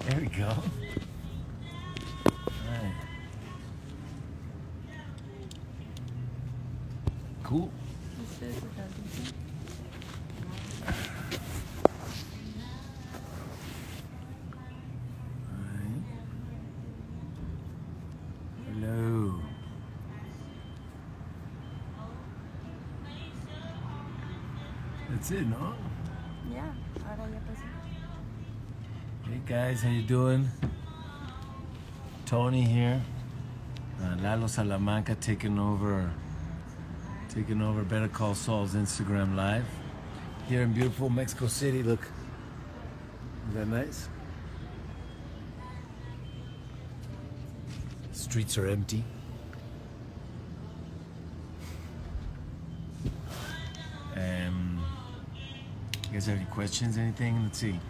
There we go. All right. Cool. This is Dalton. All right. Hello. That's it, no? Ya, ahora ya pasó. Hey guys, how you doing? Tony here. Lalo Salamanca taking over Better Call Saul's Instagram Live here in beautiful Mexico City. Look, is that nice? Streets are empty. You guys have any questions? Anything? Let's see.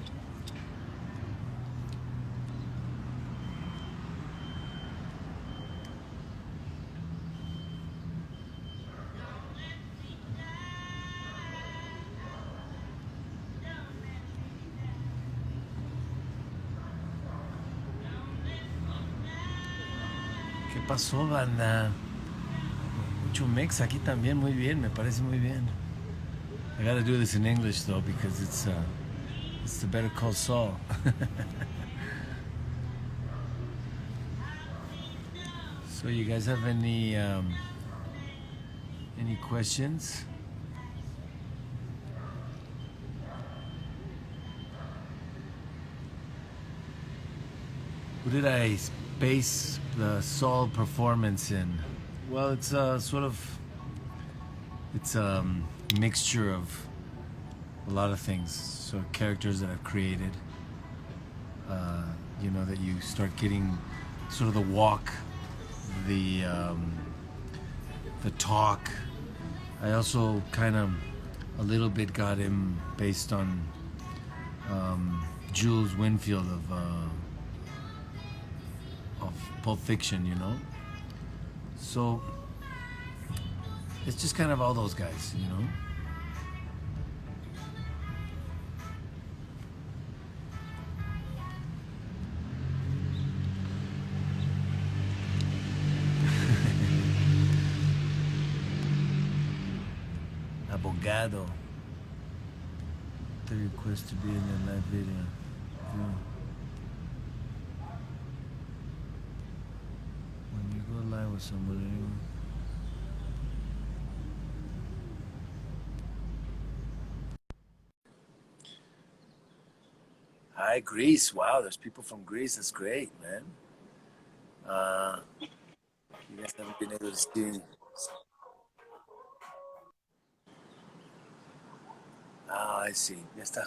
¿Qué pasó, banda? Mucho mix aquí también, muy bien, me parece muy bien. I gotta do this in English though because it's the Better Call Saul. So you guys have any questions? Who did I base the Saul performance in? Well, it's it's a mixture of a lot of things. So characters that I've created, that you start getting sort of the walk, the talk. I also kind of a little bit got him based on Jules Winfield of Pulp Fiction, So it's just kind of all those guys. Abogado. The request to be in the live video. Yeah. When you go live with somebody. Hi, Greece. Wow, there's people from Greece. That's great, man. You guys haven't been able to see. Ah, I see. Ya está.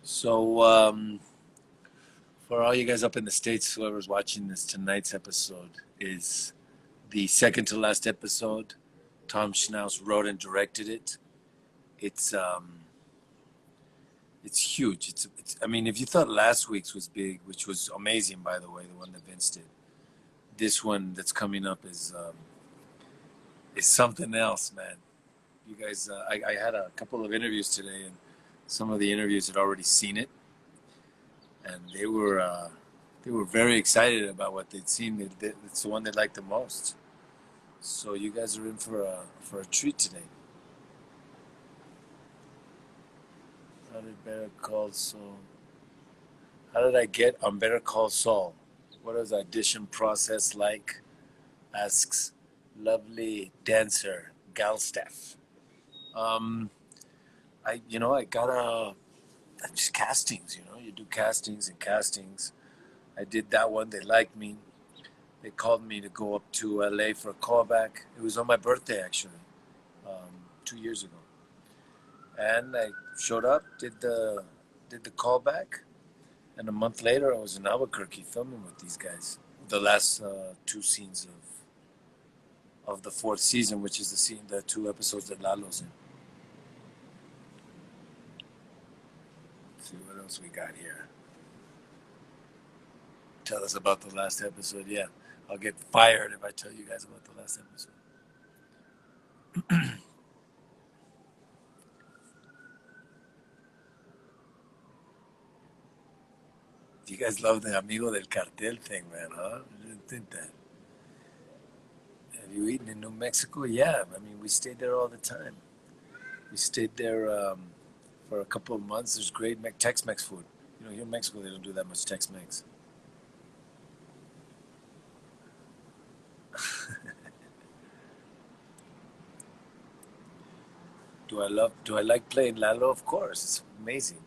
So, for all you guys up in the States, whoever's watching this, tonight's episode is the second to last episode. Tom Schnauz wrote and directed it. It's huge. I mean, if you thought last week's was big, which was amazing, by the way, the one that Vince did, this one that's coming up is something else, man. You guys, I had a couple of interviews today, and some of the interviews had already seen it, and they were very excited about what they'd seen. It's the one they liked the most. So you guys are in for a treat today. How did Better Call Saul? How did I get on Better Call Saul? What is the audition process like? Asks lovely dancer Galstaff. I got just castings. You do castings and castings. I did that one. They liked me. They called me to go up to LA for a callback. It was on my birthday, actually, 2 years ago. And I showed up, did the callback, and a month later I was in Albuquerque filming with these guys. The last two scenes of the fourth season, which is the two episodes that Lalo's in. Let's see what else we got here. Tell us about the last episode. Yeah, I'll get fired if I tell you guys about the last episode. You guys love the amigo del cartel thing, man, huh? I didn't think that. Have you eaten in New Mexico? Yeah, I mean, we stayed there all the time. We stayed there for a couple of months. There's great Tex-Mex food. You know, here in Mexico, they don't do that much Tex-Mex. Do I like playing Lalo? Of course, it's amazing.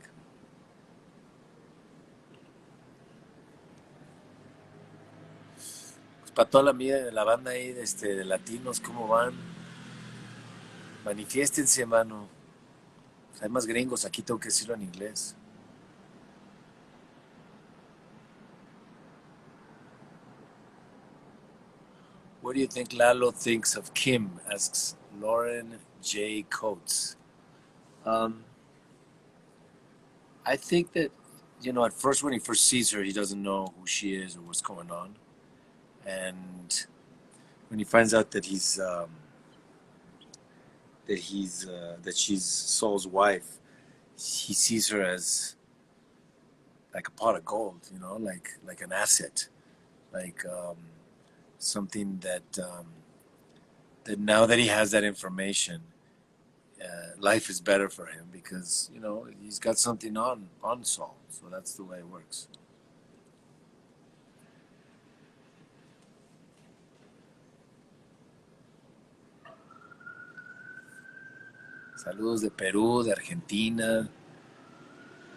Pues para toda la banda ahí de latinos, ¿cómo van? Manifiéstense, mano. Pues hay más gringos, aquí tengo que decirlo en inglés. What do you think Lalo thinks of Kim? Asks Lauren J. Coates. Um, I think that, at first when he first sees her, he doesn't know who she is or what's going on. And when he finds out that that she's Saul's wife, he sees her as like a pot of gold, like an asset, like something that now that he has that information, life is better for him because he's got something on Saul. So that's the way it works. Saludos de Perú, de Argentina.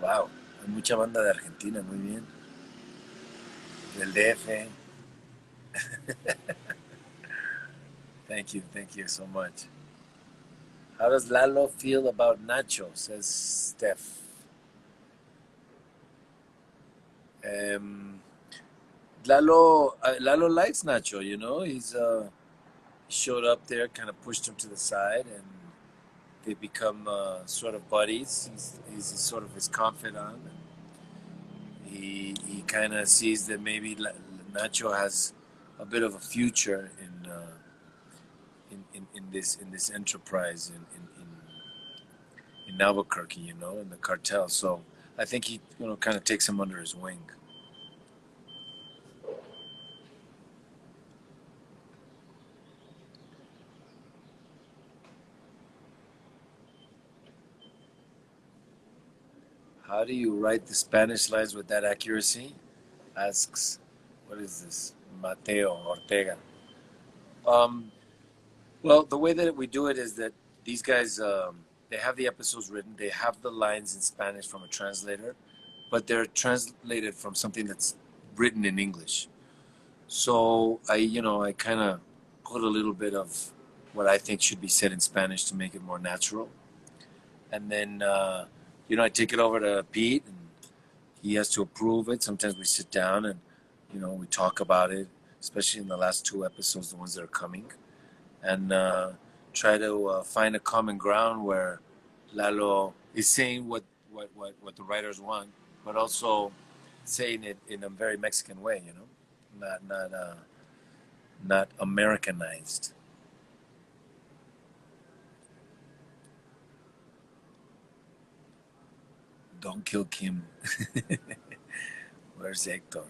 Wow, hay mucha banda de Argentina, muy bien. Del DF. Thank you so much. How does Lalo feel about Nacho? Says Steph. Um, Lalo likes Nacho. He showed up there, kind of pushed him to the side, and they become sort of buddies. He's sort of his confidant. He kind of sees that maybe Nacho has a bit of a future in this enterprise in Albuquerque, in the cartel. So I think he kind of takes him under his wing. How do you write the Spanish lines with that accuracy? Asks, what is this? Mateo Ortega. Um, well, the way that we do it is that these guys, they have the episodes written, they have the lines in Spanish from a translator, but they're translated from something that's written in English. So I kind of put a little bit of what I think should be said in Spanish to make it more natural. And then, I take it over to Pete, and he has to approve it. Sometimes we sit down and, we talk about it, especially in the last two episodes, the ones that are coming, and try to find a common ground where Lalo is saying what the writers want, but also saying it in a very Mexican way, not Americanized. Don't kill Kim. Where's Hector?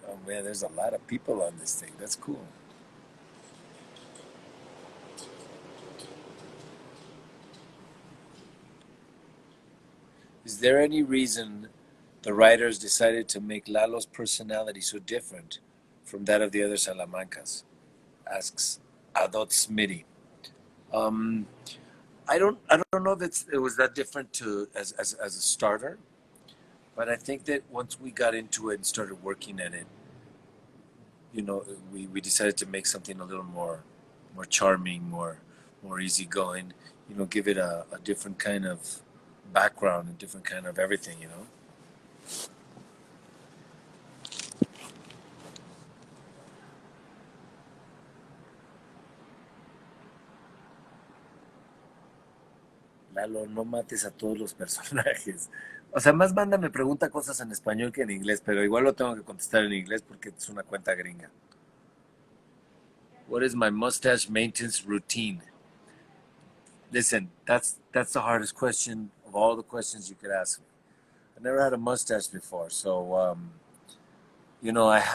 Oh man, there's a lot of people on this thing. That's cool. Is there any reason the writers decided to make Lalo's personality so different from that of the other Salamancas? Asks Adot Smitty. Um, I don't know that it was that different as a starter, but I think that once we got into it and started working at it, we decided to make something a little more charming, more easygoing. Give it a different kind of background, a different kind of everything. Lalo, no mates a todos los personajes. O sea, más banda me pregunta cosas en español que en inglés, pero igual lo tengo que contestar en inglés porque es una cuenta gringa. What is my mustache maintenance routine? Listen, that's the hardest question of all the questions you could ask me. I never had a mustache before, so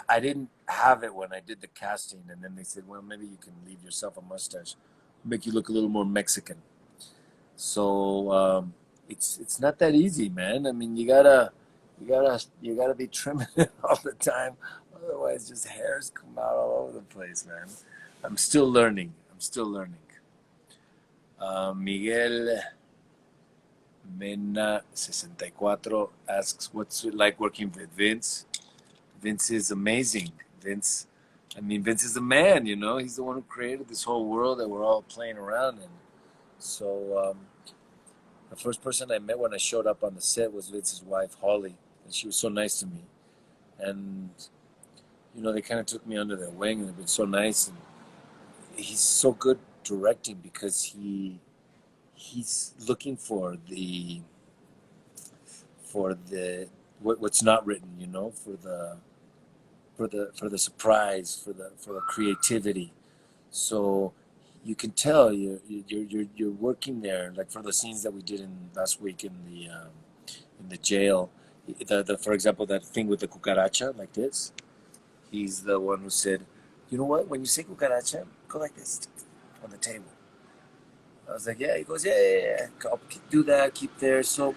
I didn't have it when I did the casting, and then they said, well, maybe you can leave yourself a mustache, make you look a little more Mexican. So it's not that easy, man. I mean, you gotta be trimming it all the time, otherwise, just hairs come out all over the place, man. I'm still learning. I'm still learning. Miguel Mena 64 asks, "What's it like working with Vince?" Vince is amazing. Vince is the man. He's the one who created this whole world that we're all playing around in. So the first person I met when I showed up on the set was Vince's wife, Holly, and she was so nice to me. And they kind of took me under their wing, and they've been so nice. And he's so good directing because he's looking for the what's not written, for the surprise, for the creativity. So you can tell you're working there, like for the scenes that we did in last week in the jail. For example, that thing with the cucaracha, like this. He's the one who said, "You know what? When you say cucaracha, go like this on the table." I was like, "Yeah." He goes, "Yeah, yeah, yeah. I'll do that. Keep there." So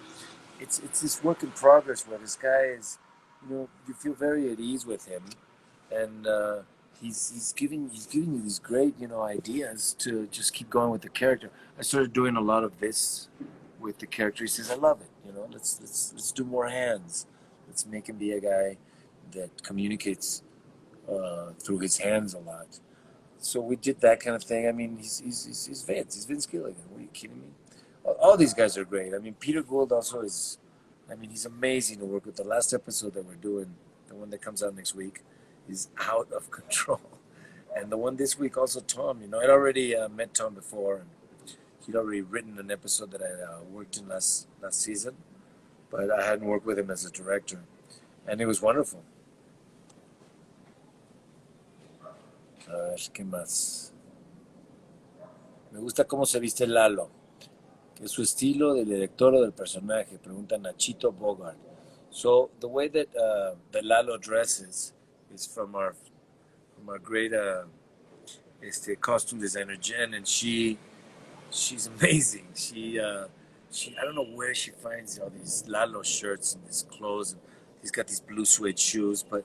it's this work in progress where this guy is, you feel very at ease with him, and he's giving you these great ideas to just keep going with the character. I started doing a lot of this with the character. He says, "I love it. Let's do more hands. Let's make him be a guy that communicates through his hands a lot." So we did that kind of thing. I mean, he's Vince. He's Vince Gilligan. What are you kidding me? All these guys are great. I mean, Peter Gould also is. I mean, he's amazing to work with. The last episode that we're doing, the one that comes out next week, is out of control. And the one this week also, Tom. I'd already met Tom before, and he'd already written an episode that I worked in last season, but I hadn't worked with him as a director, and it was wonderful. A ver, ¿qué más? Me gusta cómo se viste Lalo. ¿Es su estilo del director o del personaje? Pregunta Nachito Bogart. So the way that Lalo dresses is from our great costume designer Jen, and she's amazing. She I don't know where she finds all these Lalo shirts and these clothes. And he's got these blue suede shoes, but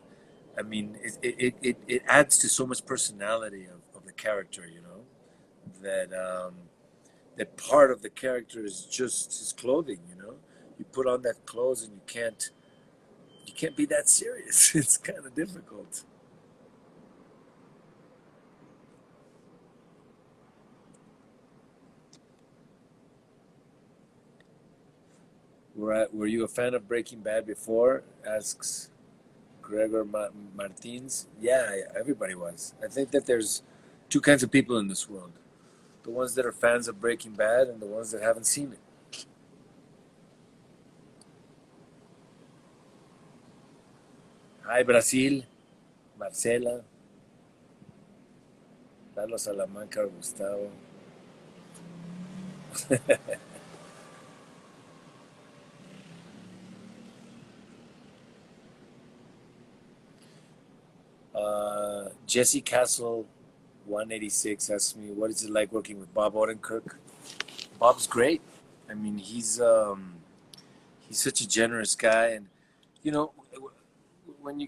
I mean it adds to so much personality of the character. That part of the character is just his clothing. You put on that clothes and you can't be that serious. It's kind of difficult. Were you a fan of Breaking Bad before? Asks Gregor Martins. Yeah, everybody was. I think that there's two kinds of people in this world: the ones that are fans of Breaking Bad and the ones that haven't seen it. Hi, Brasil, Marcela, Carlos Salamanca, Gustavo. Jesse Castle, 186, asks me, "What is it like working with Bob Odenkirk?" Bob's great. I mean, he's such a generous guy, and you know, when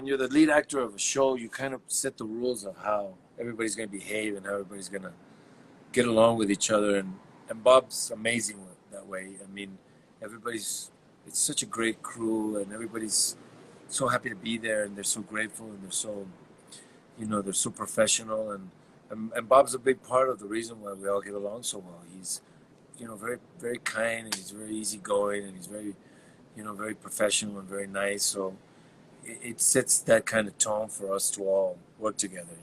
you're the lead actor of a show, you kind of set the rules of how everybody's going to behave and how everybody's going to get along with each other, and Bob's amazing that way. I mean, everybody's it's such a great crew, and everybody's so happy to be there, and they're so grateful, and they're so professional, and Bob's a big part of the reason why we all get along so well. He's very very kind, and he's very easygoing, and he's very very professional and very nice. So it sets that kind of tone for us to all work together.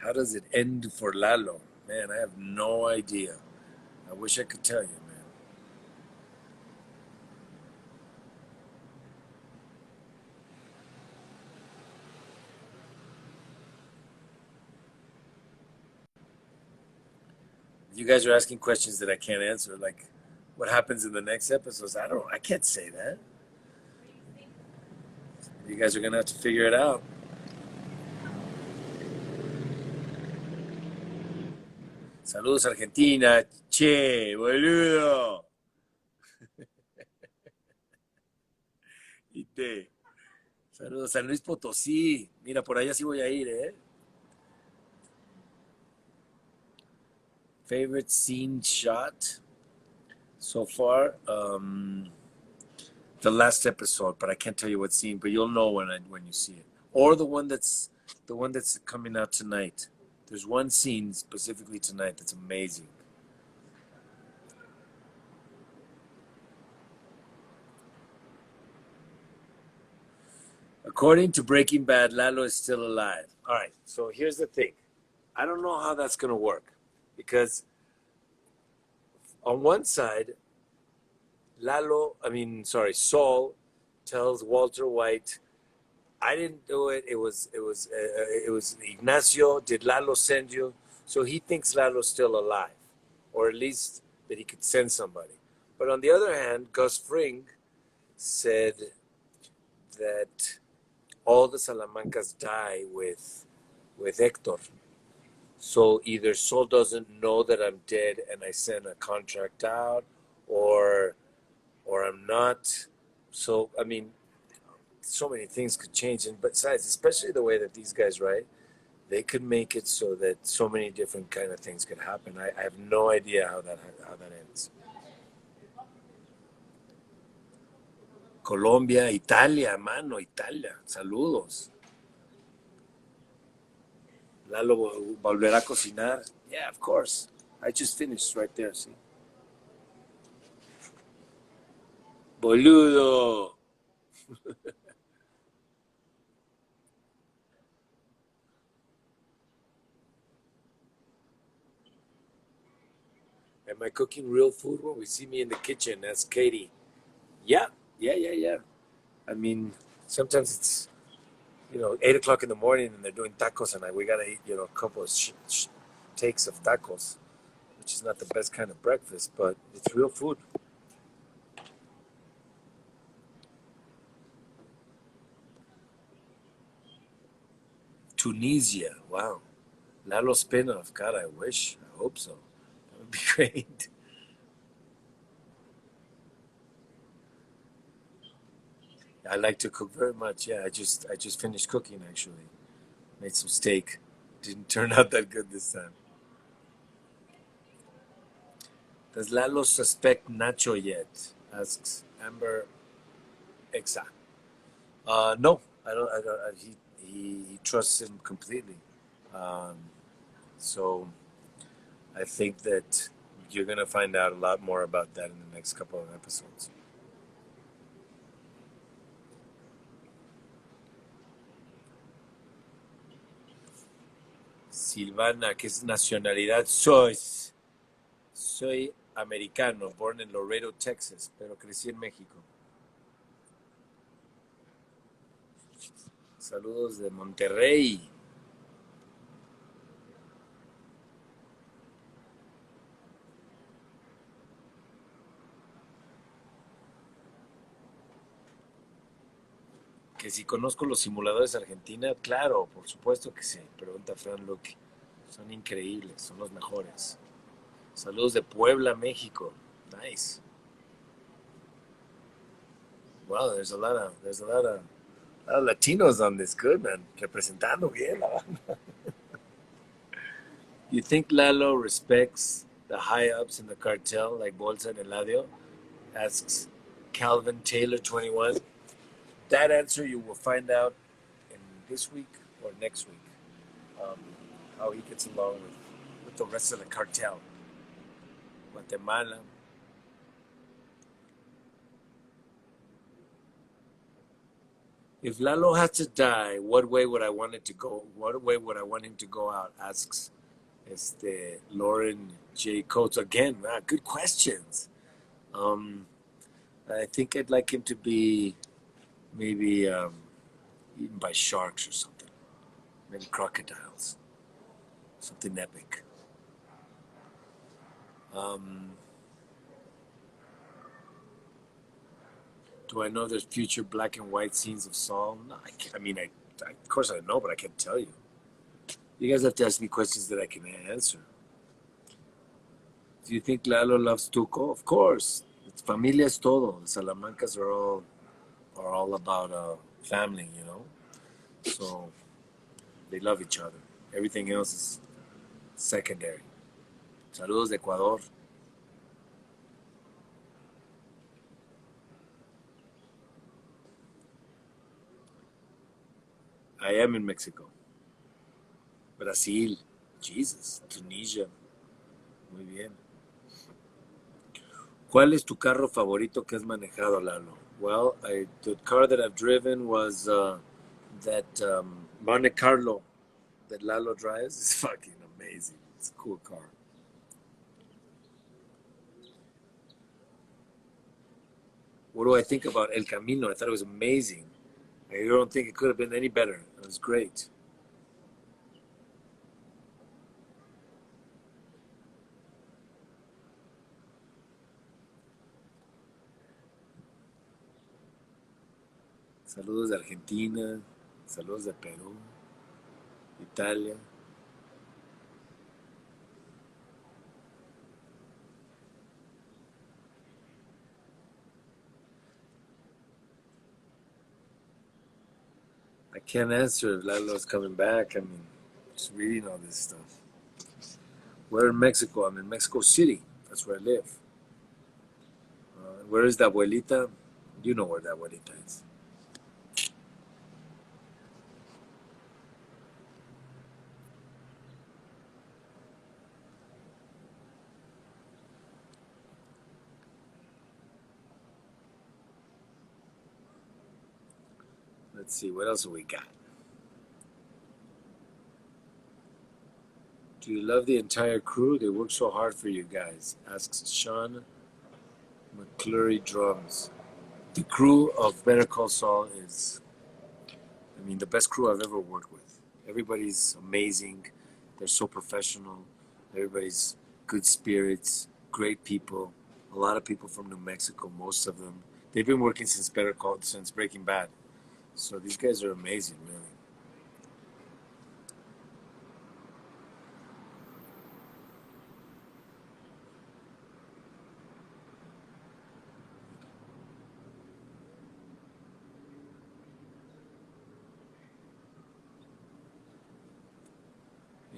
How does it end for Lalo? Man, I have no idea. I wish I could tell you, man. You guys are asking questions that I can't answer, like what happens in the next episodes. I don't. I can't say that. You guys are gonna have to figure it out. Saludos Argentina. Che, boludo. ¿Viste? Saludos San Luis Potosí. Mira, por allá sí voy a ir, ¿eh? Favorite scene shot so far? The last episode, but I can't tell you what scene. But you'll know when you see it, or the one that's coming out tonight. There's one scene specifically tonight that's amazing. According to Breaking Bad, Lalo is still alive. All right, so here's the thing. I don't know how that's going to work because on one side, Saul tells Walter White, "I didn't do it. It was Ignacio. Did Lalo send you?" So he thinks Lalo's still alive, or at least that he could send somebody. But on the other hand, Gus Fring said that all the Salamancas die with Hector. So either Saul doesn't know that I'm dead and I send a contract out, or I'm not. So I mean, so many things could change. And besides, especially the way that these guys write, they could make it so that so many different kind of things could happen. I have no idea how that ends. Colombia, Italia, mano, Italia. Saludos. Lalo volverá a cocinar. Yeah, of course. I just finished right there, see? Boludo. Am I cooking real food when we see me in the kitchen? That's Katie. Yeah, yeah. I mean, sometimes it's 8 o'clock in the morning and they're doing tacos and we gotta eat a couple of takes of tacos, which is not the best kind of breakfast, but it's real food. Tunisia, wow. Lalo spin-off, God, I wish. I hope so. That would be great. I like to cook very much. Yeah, I just finished cooking actually. Made some steak. Didn't turn out that good this time. Does Lalo suspect Nacho yet? Asks Amber Exa. No, I don't. He trusts him completely. Um, so I think that you're gonna find out a lot more about that in the next couple of episodes. Silvana, ¿qué nacionalidad sois? Soy americano, born in Laredo, Texas, pero crecí en México. Saludos de Monterrey. Que si conozco los simuladores Argentina, claro, por supuesto que sí. Pregunta Fran Luque. Son increíbles, son los mejores. Saludos de Puebla, México. Nice. Wow, there's a lot of Latinos on this. Good man, representando bien la banda. You think Lalo respects the high ups in the cartel like Bolsa and Eladio? Asks Calvin Taylor 21. That answer you will find out in this week or next week. Um, how he gets along with the rest of the cartel. Guatemala. If Lalo had to die, what way would I want it to go? What way would I want him to go out? Asks Lauren J. Coates again. Good questions. I think I'd like him to be maybe eaten by sharks or something. Maybe crocodiles. Something epic. Do I know there's future black and white scenes of Saul? No, of course I know, but I can't tell you. You guys have to ask me questions that I can answer. Do you think Lalo loves Tuco? Of course. It's familia es todo. The Salamancas are all about family, you know. So they love each other. Everything else is secondary. Saludos de Ecuador. I am in Mexico. Brasil. Jesus. Tunisia. Muy bien. ¿Cuál es tu carro favorito que has manejado, Lalo? Well, the car that I've driven was that Monte Carlo that Lalo drives. It's fucking amazing. It's a cool car. What do I think about El Camino? I thought it was amazing. I don't think it could have been any better. It was great. Saludos de Argentina, saludos de Perú, Italia. I can't answer if Lalo's coming back. I mean, just reading all this stuff. Where in Mexico? I'm in Mexico City. That's where I live. Where is the abuelita? You know where the abuelita is. Let's see, what else have we got? Do you love the entire crew? They work so hard for you guys, asks Sean McClurry Drums. The crew of Better Call Saul is, the best crew I've ever worked with. Everybody's amazing. They're so professional. Everybody's good spirits, great people. A lot of people from New Mexico, most of them. They've been working since since Breaking Bad. So these guys are amazing, really.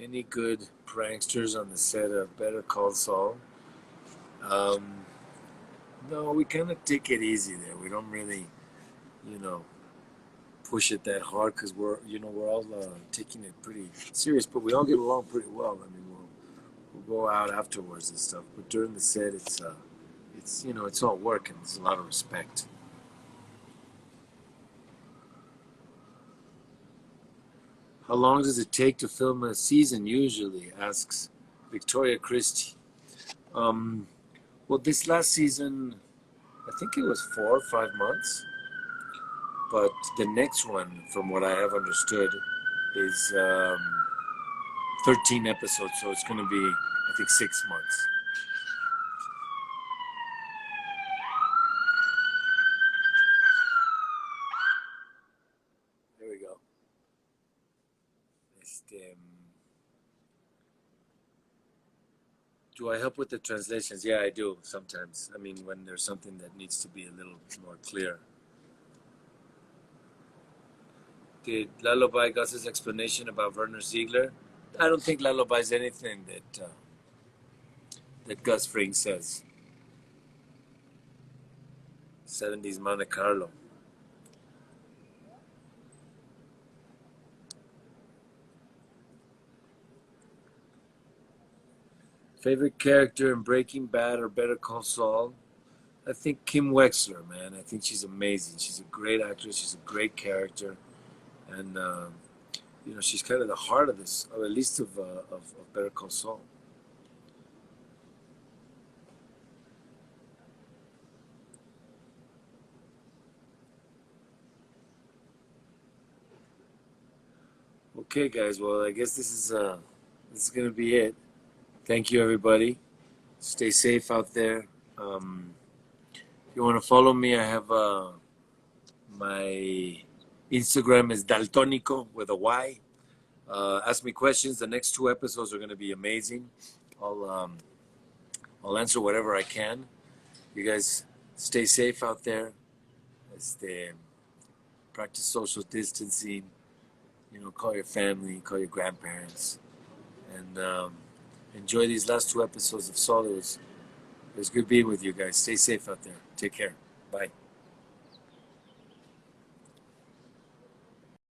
Any good pranksters on the set of Better Call Saul? No, we kind of take it easy there. We don't really, push it that hard because we're all taking it pretty serious, but we all get along pretty well. We'll go out afterwards and stuff, but during the set, it's all work and there's a lot of respect. How long does it take to film a season usually? Asks Victoria Christie. Well, this last season, I think it was 4 or 5 months. But the next one, from what I have understood, is 13 episodes. So it's going to be, I think, 6 months. There we go. Do I help with the translations? Yeah, I do sometimes. When there's something that needs to be a little more clear. Did Lalo buy Gus's explanation about Werner Ziegler? I don't think Lalo buys anything that Gus Fring says. 70s Monte Carlo. Favorite character in Breaking Bad or Better Call Saul? I think Kim Wexler, man. I think she's amazing. She's a great actress. She's a great character, and she's kind of the heart of this, or at least of Better Call Saul. Okay, guys. Well, I guess this is gonna be it. Thank you, everybody. Stay safe out there. If you want to follow me, I have my Instagram is Daltonico with a Y. Ask me questions. The next 2 episodes are going to be amazing. I'll answer whatever I can. You guys stay safe out there. Practice social distancing. Call your family, call your grandparents, and enjoy these last 2 episodes of Saul. It was good being with you guys. Stay safe out there. Take care. Bye.